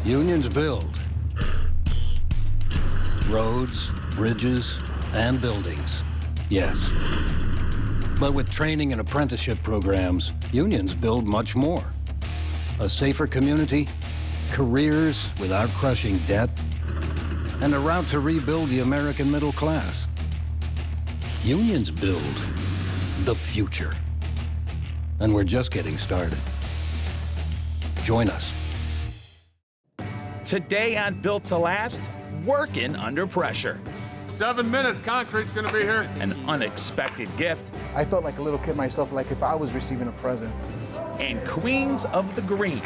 Unions build roads, bridges, and buildings, yes. But with training and apprenticeship programs, unions build much more. A safer community, careers without crushing debt, and a route to rebuild the American middle class. Unions build the future. And we're just getting started. Join us. Today on Built to Last, working under pressure. 7 minutes, concrete's gonna be here. An unexpected gift. I felt like a little kid myself, like if I was receiving a present. And Queens of the Green.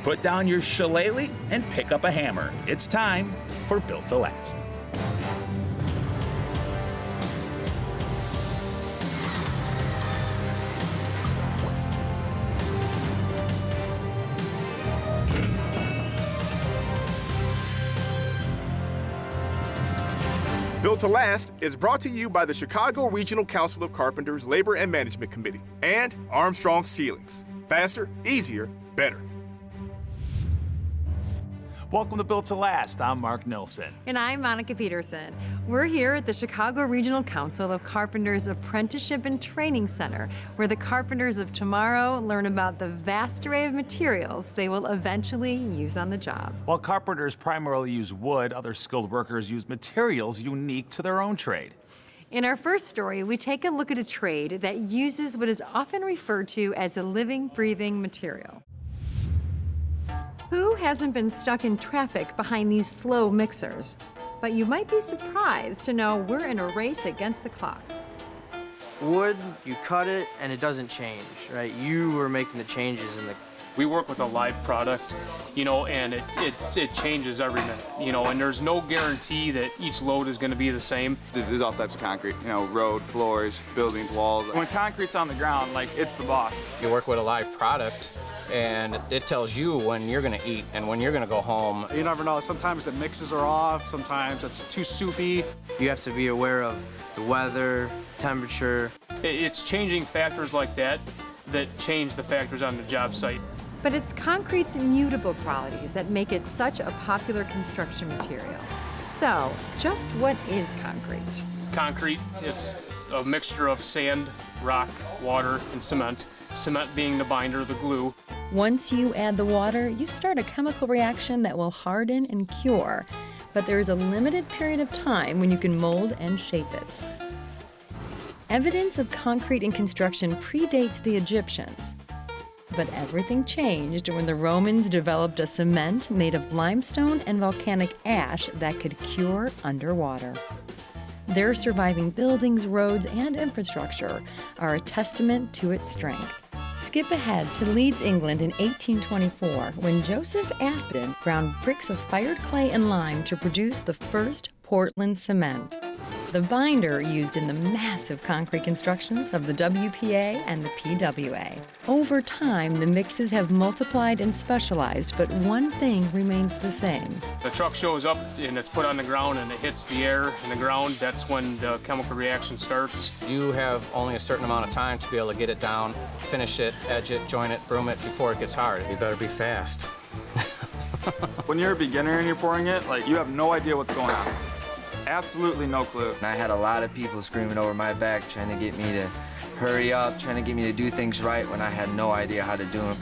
Put down your shillelagh and pick up a hammer. It's time for Built to Last. Built to Last is brought to you by the Chicago Regional Council of Carpenters Labor and Management Committee and Armstrong Ceilings. Faster, easier, better. Welcome to Built to Last. I'm Mark Nilsson. And I'm Monica Pedersen. We're here at the Chicago Regional Council of Carpenters Apprenticeship and Training Center, where the carpenters of tomorrow learn about the vast array of materials they will eventually use on the job. While carpenters primarily use wood, other skilled workers use materials unique to their own trade. In our first story, we take a look at a trade that uses what is often referred to as a living, breathing material. Who hasn't been stuck in traffic behind these slow mixers? But you might be surprised to know we're in a race against the clock. Wood, you cut it and it doesn't change, right? You are making the changes in the... We work with a live product, and it changes every minute, and there's no guarantee that each load is gonna be the same. There's all types of concrete, road, floors, buildings, walls. When concrete's on the ground, it's the boss. You work with a live product, and it tells you when you're gonna eat and when you're gonna go home. You never know, sometimes the mixes are off, sometimes it's too soupy. You have to be aware of the weather, temperature. It's changing factors like that change the factors on the job site. But it's concrete's immutable qualities that make it such a popular construction material. So, just what is concrete? Concrete, it's a mixture of sand, rock, water, and cement. Cement being the binder, the glue. Once you add the water, you start a chemical reaction that will harden and cure. But there is a limited period of time when you can mold and shape it. Evidence of concrete in construction predates the Egyptians. But everything changed when the Romans developed a cement made of limestone and volcanic ash that could cure underwater. Their surviving buildings, roads, and infrastructure are a testament to its strength. Skip ahead to Leeds, England in 1824, when Joseph Aspdin ground bricks of fired clay and lime to produce the first Portland cement. The binder used in the massive concrete constructions of the WPA and the PWA. Over time, the mixes have multiplied and specialized, but one thing remains the same. The truck shows up and it's put on the ground and it hits the air and the ground. That's when the chemical reaction starts. You have only a certain amount of time to be able to get it down, finish it, edge it, join it, broom it before it gets hard. You better be fast. When you're a beginner and you're pouring it, you have no idea what's going on. Absolutely no clue. And I had a lot of people screaming over my back trying to get me to hurry up, trying to get me to do things right when I had no idea how to do them.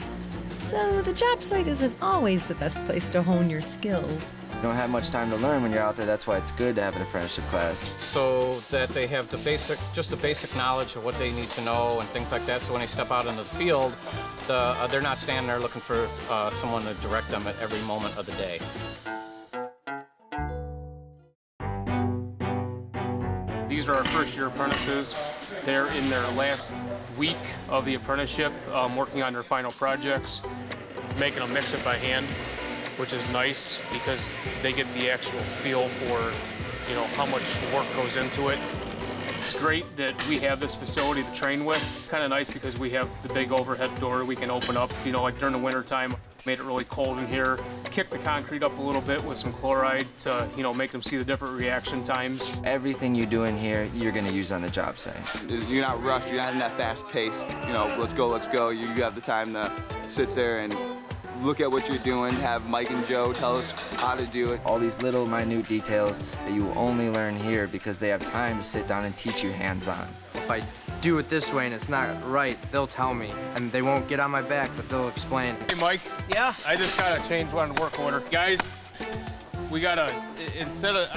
So the job site isn't always the best place to hone your skills. You don't have much time to learn when you're out there. That's why it's good to have an apprenticeship class. So that they have the basic knowledge of what they need to know and things like that. So when they step out into the field, they're not standing there looking for someone to direct them at every moment of the day. These are our first-year apprentices. They're in their last week of the apprenticeship, working on their final projects, making them mix it by hand, which is nice because they get the actual feel for, how much work goes into it. It's great that we have this facility to train with. Kind of nice because we have the big overhead door we can open up. Like during the winter time, made it really cold in here. Kick the concrete up a little bit with some chloride to, make them see the different reaction times. Everything you do in here, you're going to use on the job site. You're not rushed, you're not in that fast pace, let's go. You have the time to sit there and look at what you're doing, have Mike and Joe tell us how to do it. All these little minute details that you will only learn here because they have time to sit down and teach you hands-on. If I do it this way and it's not right, they'll tell me. And they won't get on my back, but they'll explain. Hey, Mike. Yeah? I just gotta change one work order. Guys, we gotta, instead of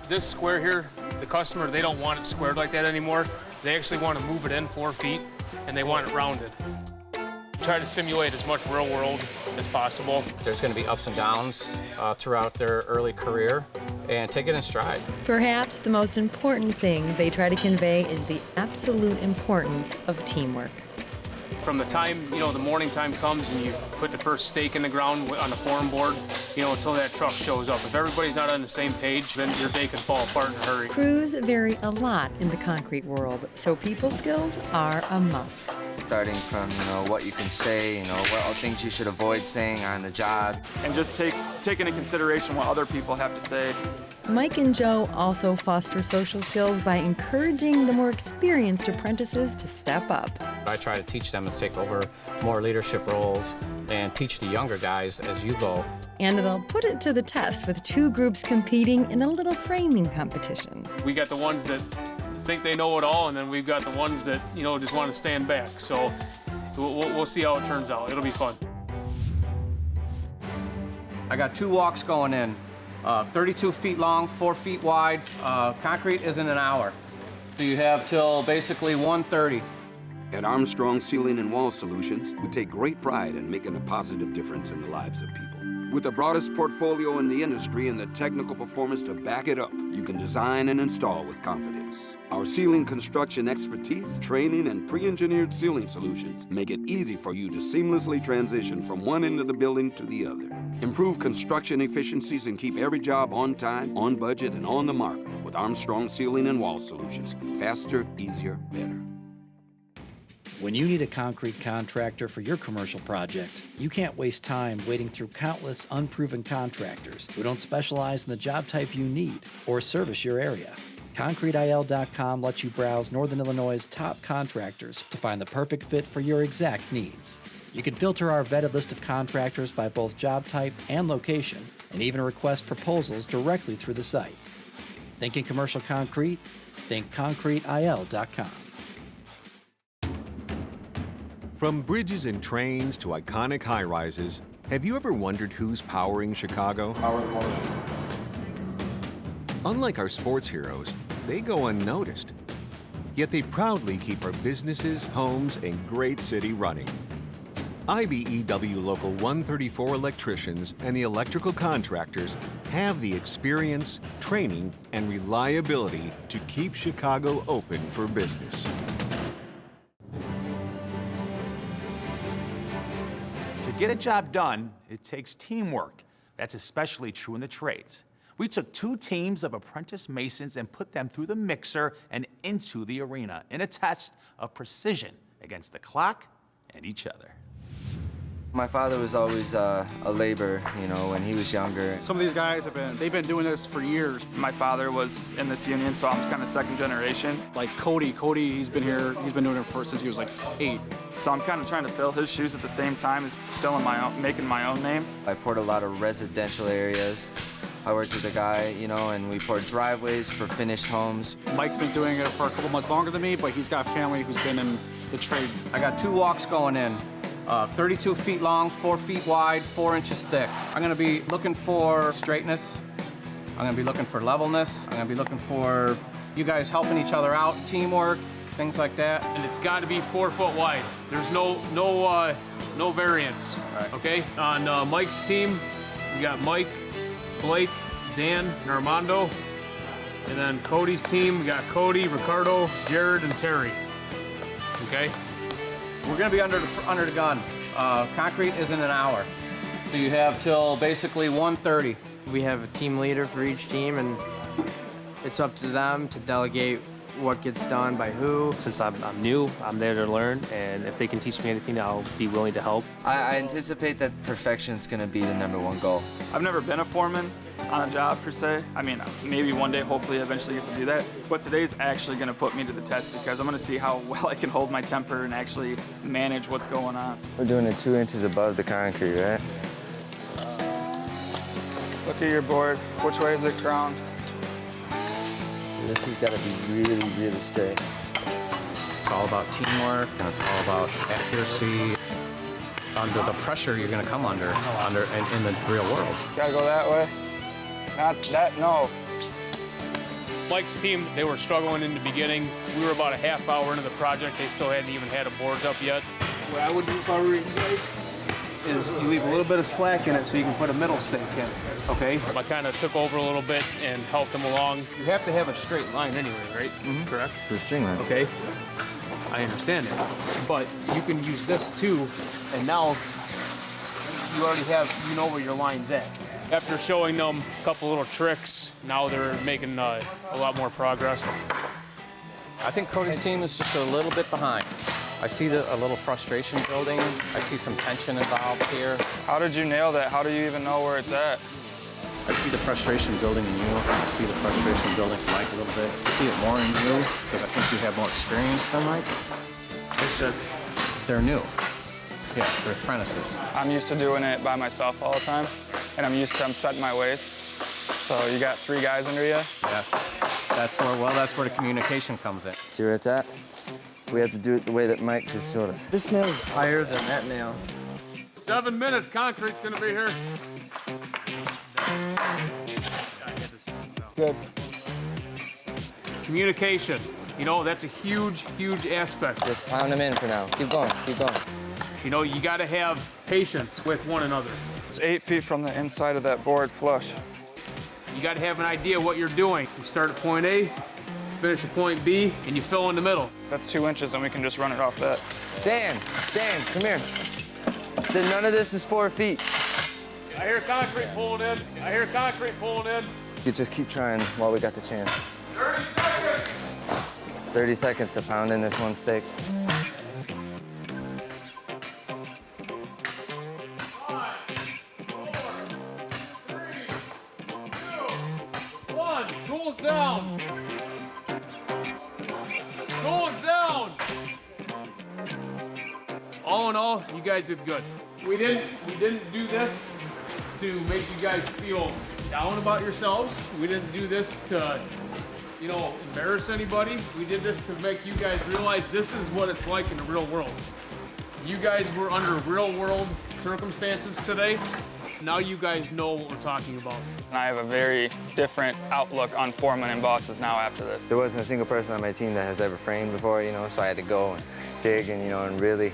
this square here, the customer, they don't want it squared like that anymore. They actually want to move it in 4 feet, and they want it rounded. Try to simulate as much real world as possible. There's going to be ups and downs throughout their early career, and take it in stride. Perhaps the most important thing they try to convey is the absolute importance of teamwork. From the time, the morning time comes and you put the first stake in the ground on the form board, until that truck shows up. If everybody's not on the same page, then your day can fall apart in a hurry. Crews vary a lot in the concrete world, so people skills are a must. Starting from, what you can say, what all things you should avoid saying on the job. And just take into consideration what other people have to say. Mike and Joe also foster social skills by encouraging the more experienced apprentices to step up. I try to teach them to take over more leadership roles and teach the younger guys as you go. And they'll put it to the test with 2 groups competing in a little framing competition. We got the ones that think they know it all, and then we've got the ones that, just want to stand back. So we'll see how it turns out. It'll be fun. I got 2 walks going in. 32 feet long, 4 feet wide. Concrete is in an hour. So you have till basically 1:30. At Armstrong Ceiling and Wall Solutions, we take great pride in making a positive difference in the lives of people. With the broadest portfolio in the industry and the technical performance to back it up, you can design and install with confidence. Our ceiling construction expertise, training, and pre-engineered ceiling solutions make it easy for you to seamlessly transition from one end of the building to the other. Improve construction efficiencies and keep every job on time, on budget, and on the mark with Armstrong Ceiling and Wall Solutions. Faster, easier, better. When you need a concrete contractor for your commercial project, you can't waste time waiting through countless unproven contractors who don't specialize in the job type you need or service your area. ConcreteIL.com lets you browse Northern Illinois' top contractors to find the perfect fit for your exact needs. You can filter our vetted list of contractors by both job type and location, and even request proposals directly through the site. Thinking commercial concrete? Think ConcreteIL.com. From bridges and trains to iconic high-rises, have you ever wondered who's powering Chicago? Unlike our sports heroes, they go unnoticed. Yet they proudly keep our businesses, homes, and great city running. IBEW Local 134 electricians and the electrical contractors have the experience, training, and reliability to keep Chicago open for business. To get a job done, it takes teamwork. That's especially true in the trades. We took 2 teams of apprentice masons and put them through the mixer and into the arena in a test of precision against the clock and each other. My father was always a laborer, when he was younger. Some of these guys they've been doing this for years. My father was in this union, so I'm kind of second generation. Like Cody, he's been doing it since he was like 8. So I'm kind of trying to fill his shoes at the same time as making my own name. I poured a lot of residential areas. I worked with a guy, and we poured driveways for finished homes. Mike's been doing it for a couple months longer than me, but he's got family who's been in the trade. I got 2 walks going in. 32 feet long, 4 feet wide, 4 inches thick. I'm gonna be looking for straightness. I'm gonna be looking for levelness. I'm gonna be looking for you guys helping each other out, teamwork, things like that. And it's got to be 4 foot wide. There's no variance. Right. Okay. On Mike's team, we got Mike, Blake, Dan, and Armando. And then Cody's team, we got Cody, Ricardo, Jared, and Terry. Okay. We're gonna be under the gun. Concrete is in an hour. So you have till basically 1:30. We have a team leader for each team, and it's up to them to delegate what gets done by who. Since I'm new, I'm there to learn, and if they can teach me anything, I'll be willing to help. I anticipate that perfection is going to be the #1 goal. I've never been a foreman on a job per se. I mean, maybe one day, hopefully, eventually get to do that. But today's actually going to put me to the test because I'm going to see how well I can hold my temper and actually manage what's going on. We're doing it 2 inches above the concrete, right? Look at your board. Which way is it ground? This has got to be really, really straight. It's all about teamwork, and it's all about accuracy. Under the pressure you're going to come under in the real world. Gotta go that way. Not that, no. Mike's team, they were struggling in the beginning. We were about a half hour into the project. They still hadn't even had a boards up yet. What I would do if I were you guys is you leave a little bit of slack in it so you can put a middle stake in it, okay? I kind of took over a little bit and helped them along. You have to have a straight line anyway, right? Mm-hmm. Correct? For string line. Okay. I understand that. But you can use this too, and now you already have, you know where your line's at. After showing them a couple little tricks, now they're making a lot more progress. I think Cody's team is just a little bit behind. I see a little frustration building. I see some tension involved here. How did you nail that? How do you even know where it's at? I see the frustration building in you. I see the frustration building in Mike a little bit. I see it more in you because I think you have more experience than Mike. It's just, they're new. Yeah, they're apprentices. I'm used to doing it by myself all the time, and I'm used to setting my ways. So you got 3 guys under you? Yes. That's where the communication comes in. See where it's at? We have to do it the way that Mike just showed us. This nail is higher than that nail. 7 minutes, concrete's gonna be here. Good. Communication. You know, that's a huge, huge aspect. Just pound them in for now. Keep going, keep going. You know, you gotta have patience with one another. It's 8 feet from the inside of that board flush. You gotta have an idea what you're doing. You start at point A, finish at point B, and you fill in the middle. That's 2 inches, and we can just run it off that. Dan, come here. Then none of this is 4 feet. I hear concrete pulling in. I hear concrete pulling in. You just keep trying while we got the chance. 30 seconds. 30 seconds to pound in this one stake. 5, 4, 3, 2, 1. Tools down. Tools down. All in all, you guys did good. We didn't do this to make you guys feel down about yourselves. We didn't do this to, you know, embarrass anybody. We did this to make you guys realize this is what it's like in the real world. You guys were under real world circumstances today. Now you guys know what we're talking about. And I have a very different outlook on foremen and bosses now after this. There wasn't a single person on my team that has ever framed before, you know, so I had to go and dig and, you know, and really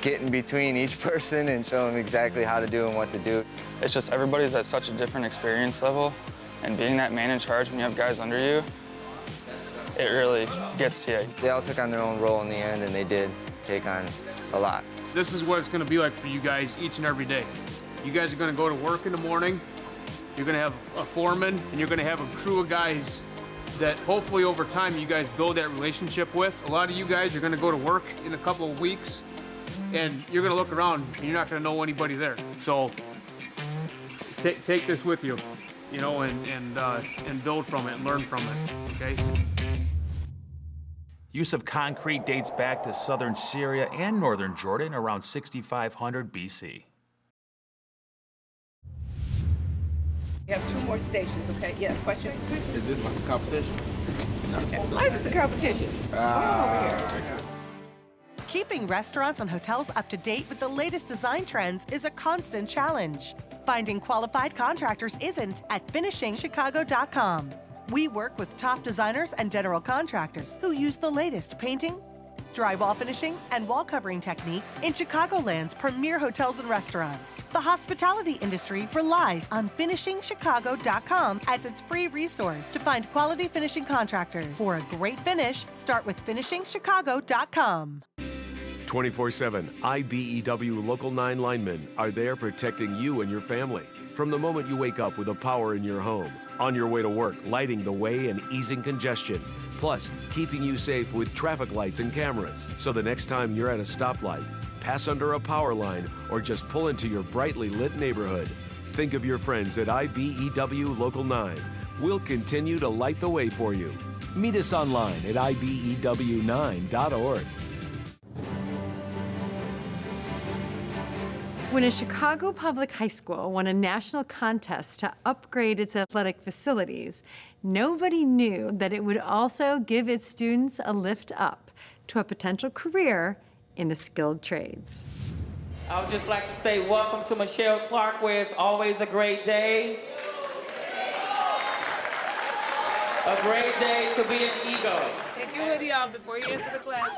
get in between each person and show them exactly how to do and what to do. It's just everybody's at such a different experience level, and being that man in charge when you have guys under you, it really gets to you. They all took on their own role in the end, and they did take on a lot. This is what it's gonna be like for you guys each and every day. You guys are gonna go to work in the morning, you're gonna have a foreman, and you're gonna have a crew of guys that hopefully over time you guys build that relationship with. A lot of you guys are gonna go to work in a couple of weeks, and you're gonna look around and you're not gonna know anybody there. So take this with you, you know, and build from it and learn from it, okay? Use of concrete dates back to southern Syria and northern Jordan around 6500 BC. We have 2 more stations, okay? Yeah, question? Is this like a competition? Okay. Life is a competition. Keeping restaurants and hotels up to date with the latest design trends is a constant challenge. Finding qualified contractors isn't at finishingchicago.com. We work with top designers and general contractors who use the latest painting, drywall finishing, and wall covering techniques in Chicagoland's premier hotels and restaurants. The hospitality industry relies on finishingchicago.com as its free resource to find quality finishing contractors. For a great finish, start with finishingchicago.com. 24/7, IBEW Local 9 linemen are there protecting you and your family. From the moment you wake up with a power in your home, on your way to work, lighting the way and easing congestion, plus keeping you safe with traffic lights and cameras. So the next time you're at a stoplight, pass under a power line, or just pull into your brightly lit neighborhood, think of your friends at IBEW Local 9. We'll continue to light the way for you. Meet us online at IBEW9.org. When a Chicago public high school won a national contest to upgrade its athletic facilities, nobody knew that it would also give its students a lift up to a potential career in the skilled trades. I would just like to say welcome to Michelle Clark, where it's always a great day. A great day to be an Eagle. Take your hoodie off before you enter the class.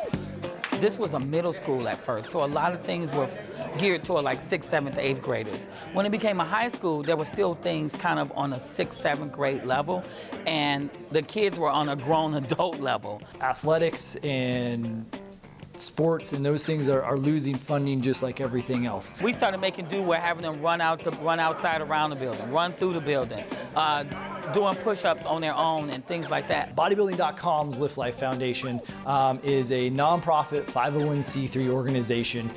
This was a middle school at first, so a lot of things were geared toward like 6th, 7th, 8th graders. When it became a high school, there were still things kind of on a 6th, 7th grade level, and the kids were on a grown adult level. Athletics and sports and those things are losing funding just like everything else. We started making do with having them run outside around the building, run through the building, doing push-ups on their own and things like that. Bodybuilding.com's Lift Life Foundation is a nonprofit 501c3 organization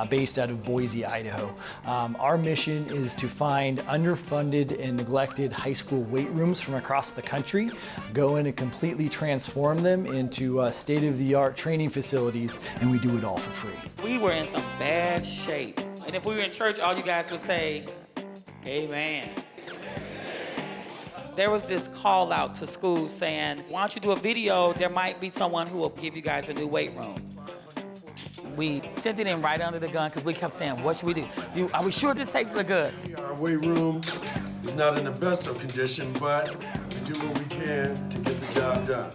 based out of Boise, Idaho. Our mission is to find underfunded and neglected high school weight rooms from across the country, go in and completely transform them into state-of-the-art training facilities, and we do it all for free. We were in some bad shape. And if we were in church, all you guys would say, amen. There was this call out to schools saying, why don't you do a video? There might be someone who will give you guys a new weight room. We sent it in right under the gun because we kept saying, what should we do? Are we sure this takes the good? Our weight room is not in the best of condition, but we do what we can to get the job done.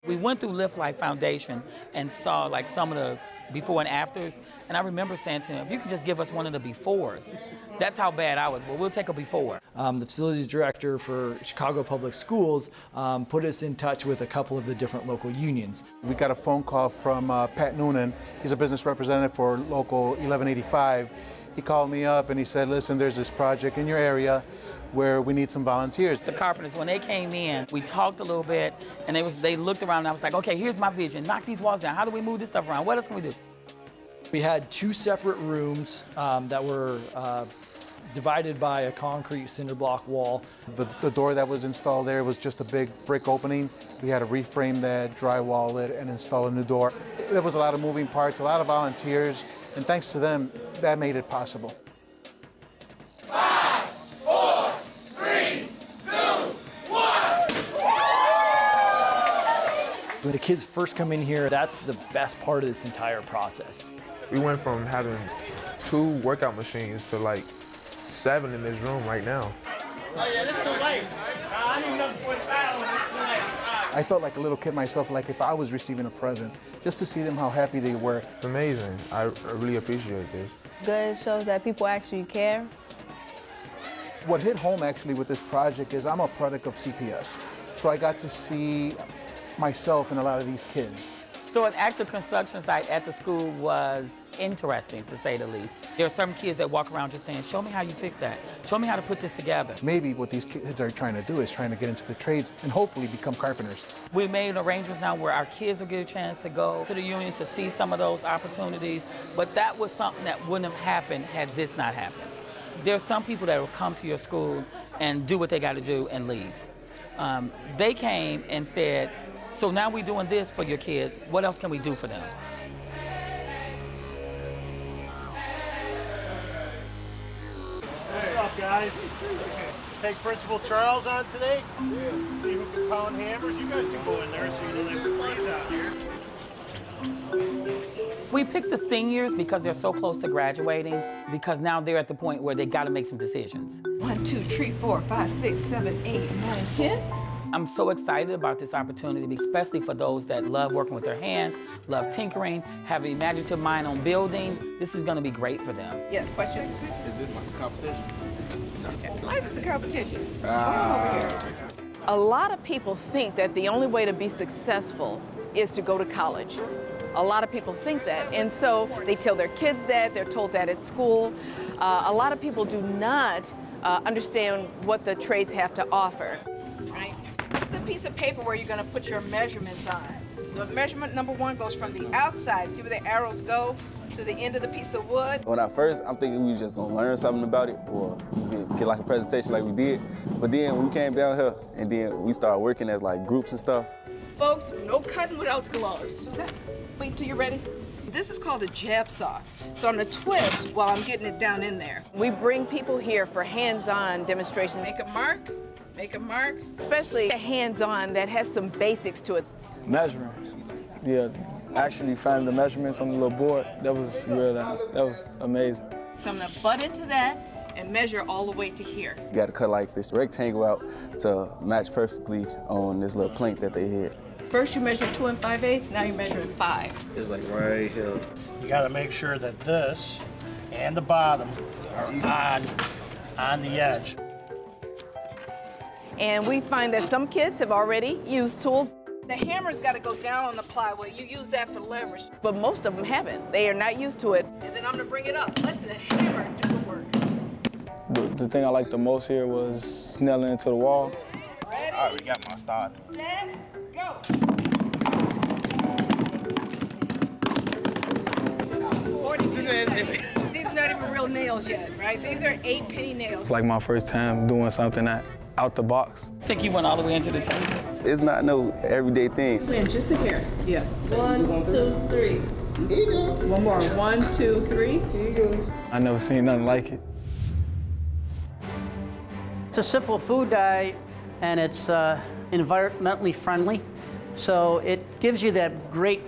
We went through Lift Life Foundation and saw like some of the before and afters, and I remember saying to him, if you could just give us one of the befores. That's how bad I was, but we'll take a before. The facilities director for Chicago Public Schools put us in touch with a couple of the different local unions. We got a phone call from Pat Noonan. He's a business representative for Local 1185. He called me up and he said, listen, there's this project in your area where we need some volunteers. The carpenters, when they came in, we talked a little bit, and they looked around, and I was like, okay, here's my vision. Knock these walls down. How do we move this stuff around? What else can we do? We had 2 separate rooms that were divided by a concrete cinder block wall. The door that was installed there was just a big brick opening. We had to reframe that, drywall it, and install a new door. There was a lot of moving parts, a lot of volunteers, and thanks to them, that made it possible. 5, 4, 3, 2, 1. When the kids first come in here, that's the best part of this entire process. We went from having 2 workout machines to like 7 in this room right now. Oh yeah, it's too late. I need another 45 on it. It's too late. I felt like a little kid myself, like if I was receiving a present, just to see them how happy they were. It's amazing. I really appreciate this. Good, shows that people actually care. What hit home actually with this project is I'm a product of CPS. So I got to see myself in a lot of these kids. So an active construction site at the school was interesting, to say the least. There are some kids that walk around just saying, show me how you fix that. Show me how to put this together. Maybe what these kids are trying to do is trying to get into the trades and hopefully become carpenters. We've made arrangements now where our kids will get a chance to go to the union to see some of those opportunities, but that was something that wouldn't have happened had this not happened. There's some people that will come to your school and do what they got to do and leave. They came and said, so now we're doing this for your kids. What else can we do for them? What's up, guys? Take Principal Charles on today? Yeah. See who can pound hammers. You guys can go in there so you don't have to freeze out here. We picked the seniors because they're so close to graduating, because now they're at the point where they got to make some decisions. 1, 2, 3, 4, 5, 6, 7, 8, 9, 10. I'm so excited about this opportunity, especially for those that love working with their hands, love tinkering, have an imaginative mind on building. This is going to be great for them. Yeah, question? Is this like a competition? Okay. Life is a competition. Come on over here. A lot of people think that the only way to be successful is to go to college. A lot of people think that, and so they tell their kids that, they're told that at school. A lot of people do not understand what the trades have to offer. Right? This is the piece of paper where you're going to put your measurements on. So if measurement number 1 goes from the outside, see where the arrows go, to the end of the piece of wood. When I first, I'm thinking we was just gonna learn something about it or get like a presentation like we did. But then we came down here and then we started working as like groups and stuff. Folks, no cutting without gloves. What's that? Wait till you're ready. This is called a jab saw. So I'm gonna twist while I'm getting it down in there. We bring people here for hands-on demonstrations. Make a mark, especially hands-on that has some basics to it. Measuring. Yeah, actually finding the measurements on the little board, that was real nice. That was amazing. So I'm gonna butt into that and measure all the way to here. You gotta cut like this rectangle out to match perfectly on this little plank that they had. First you measure 2 5/8, now you're measuring 5. It's like right here. You got to make sure that this and the bottom are on the edge. And we find that some kids have already used tools. The hammer's got to go down on the plywood. You use that for leverage. But most of them haven't. They are not used to it. And then I'm going to bring it up. Let the hammer do the work. The thing I liked the most here was nailing into the wall. Ready? I already got my start. Set, go. These are not even real nails yet, right? These are 8-penny nails. It's like my first time doing something out the box. I think you went all the way into the table. It's not no everyday thing. Twin, just a hair. Yeah. 1, 2, 3. Here you go. One more. 1, 2, 3. Here you go. I never seen nothing like it. It's a simple food dye, and it's environmentally friendly. So it gives you that great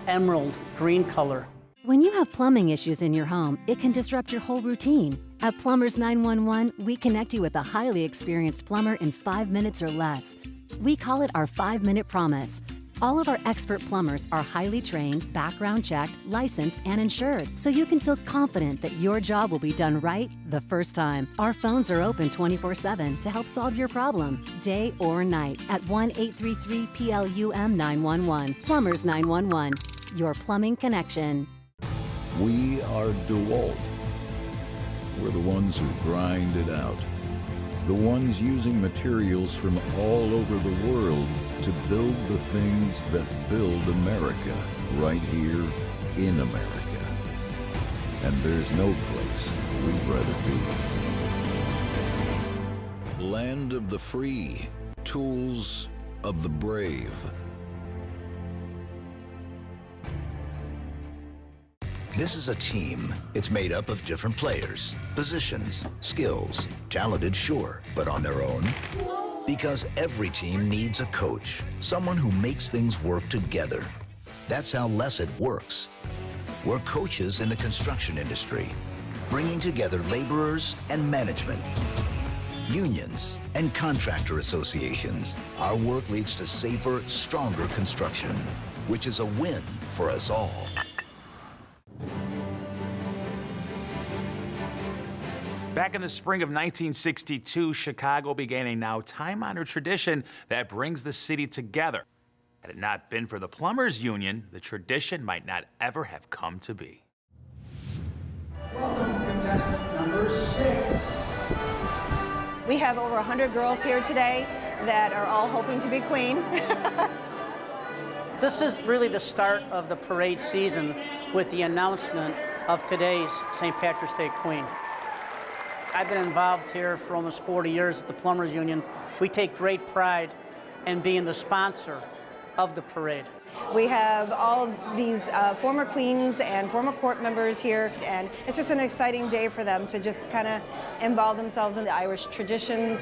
emerald green color. When you have plumbing issues in your home, it can disrupt your whole routine. At Plumbers 911, we connect you with a highly experienced plumber in 5 minutes or less. We call it our 5-minute promise. All of our expert plumbers are highly trained, background checked, licensed, and insured, so you can feel confident that your job will be done right the first time. Our phones are open 24/7 to help solve your problem, day or night, at 1-833-PLUM-911. Plumbers 911, your plumbing connection. We are DeWalt. We're the ones who grind it out. The ones using materials from all over the world to build the things that build America, right here in America. And there's no place we'd rather be. Land of the free, tools of the brave. This is a team. It's made up of different players, positions, skills, talented, sure, but on their own? Because every team needs a coach, someone who makes things work together. That's how Lesset works. We're coaches in the construction industry, bringing together laborers and management, unions and contractor associations. Our work leads to safer, stronger construction, which is a win for us all. Back in the spring of 1962, Chicago began a now time-honored tradition that brings the city together. Had it not been for the Plumbers Union, the tradition might not ever have come to be. Welcome, contestant number 6. We have over 100 girls here today that are all hoping to be queen. This is really the start of the parade season with the announcement of today's St. Patrick's Day Queen. I've been involved here for almost 40 years at the Plumbers Union. We take great pride in being the sponsor of the parade. We have all of these former queens and former court members here, and it's just an exciting day for them to just kind of involve themselves in the Irish traditions.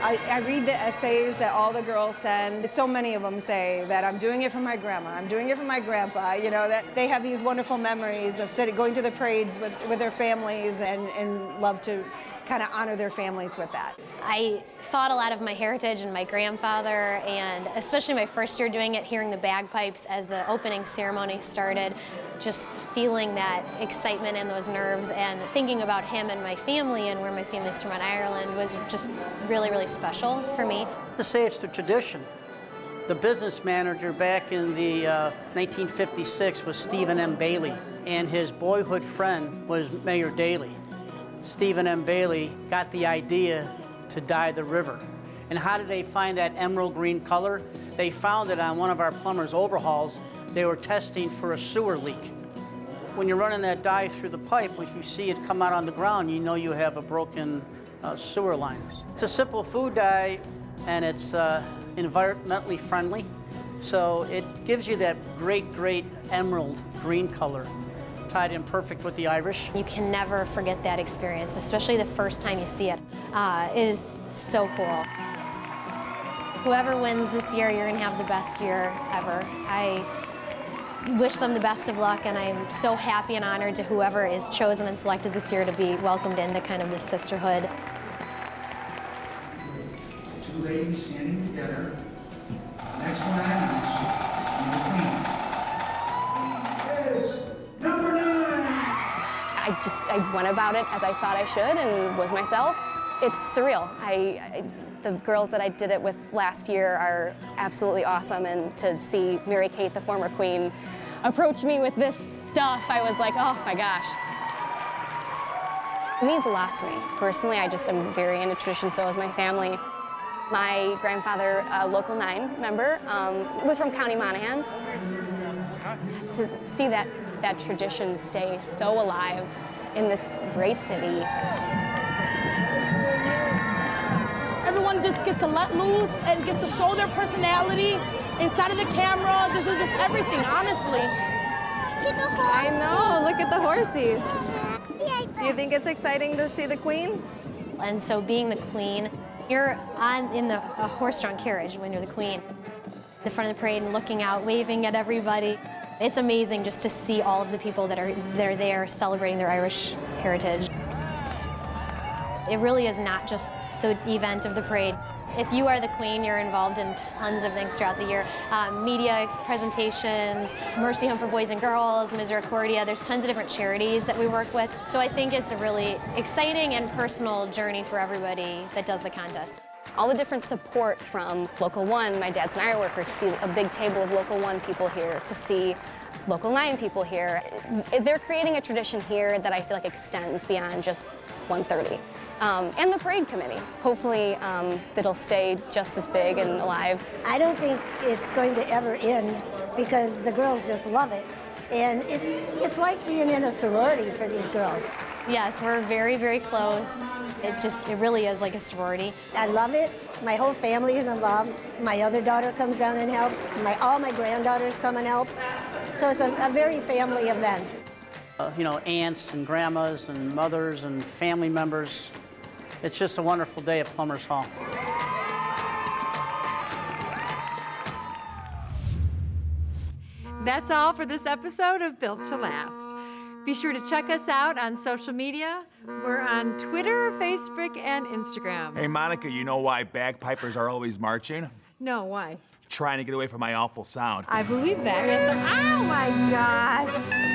I read the essays that all the girls send. So many of them say that I'm doing it for my grandma, I'm doing it for my grandpa, you know, that they have these wonderful memories of going to the parades with their families and love to kind of honor their families with that. I thought a lot of my heritage and my grandfather, and especially my first year doing it, hearing the bagpipes as the opening ceremony started, just feeling that excitement and those nerves and thinking about him and my family and where my family's from in Ireland was just really, really special for me. To say it's the tradition. The business manager back in the 1956 was Stephen M. Bailey, and his boyhood friend was Mayor Daley. Stephen M. Bailey got the idea to dye the river. And how did they find that emerald green color? They found it on one of our plumbers' overhauls. They were testing for a sewer leak. When you're running that dye through the pipe, if you see it come out on the ground, you know you have a broken sewer line. It's a simple food dye, and it's environmentally friendly. So it gives you that great emerald green color, tied in perfect with the Irish. You can never forget that experience, especially the first time you see it. It is so cool. Whoever wins this year, you're gonna have the best year ever. I wish them the best of luck, and I'm so happy and honored to whoever is chosen and selected this year to be welcomed into kind of this sisterhood. Two ladies standing together. Next one I announce you, the queen is number 9. I went about it as I thought I should and was myself. It's surreal. The girls that I did it with last year are absolutely awesome, and to see Mary Kate, the former queen, approach me with this stuff, I was like, oh my gosh. It means a lot to me. Personally, I just am very into tradition, so is my family. My grandfather, a Local 9 member, was from County Monaghan. To see that tradition stay so alive in this great city. Everyone just gets to let loose and gets to show their personality inside of the camera. This is just everything, honestly. I know, look at the horsies. Do you think it's exciting to see the queen? And so being the queen, you're in a horse-drawn carriage when you're the queen. The front of the parade and looking out, waving at everybody. It's amazing just to see all of the people that are there celebrating their Irish heritage. It really is not just the event of the parade. If you are the queen, you're involved in tons of things throughout the year. Media presentations, Mercy Home for Boys and Girls, Misericordia. There's tons of different charities that we work with. So I think it's a really exciting and personal journey for everybody that does the contest. All the different support from Local 1, my dad's an iron worker, to see a big table of Local 1 people here, to see Local 9 people here. They're creating a tradition here that I feel like extends beyond just 130. And the parade committee. Hopefully it'll stay just as big and alive. I don't think it's going to ever end because the girls just love it. And it's like being in a sorority for these girls. Yes, we're very close. It really is like a sorority. I love it. My whole family is involved. My other daughter comes down and helps. All my granddaughters come and help. So it's a very family event. You know, aunts and grandmas and mothers and family members. It's just a wonderful day at Plumbers Hall. That's all for this episode of Built to Last. Be sure to check us out on social media. We're on Twitter, Facebook, and Instagram. Hey, Monica, you know why bagpipers are always marching? No, why? Trying to get away from my awful sound. I believe that. Oh my gosh.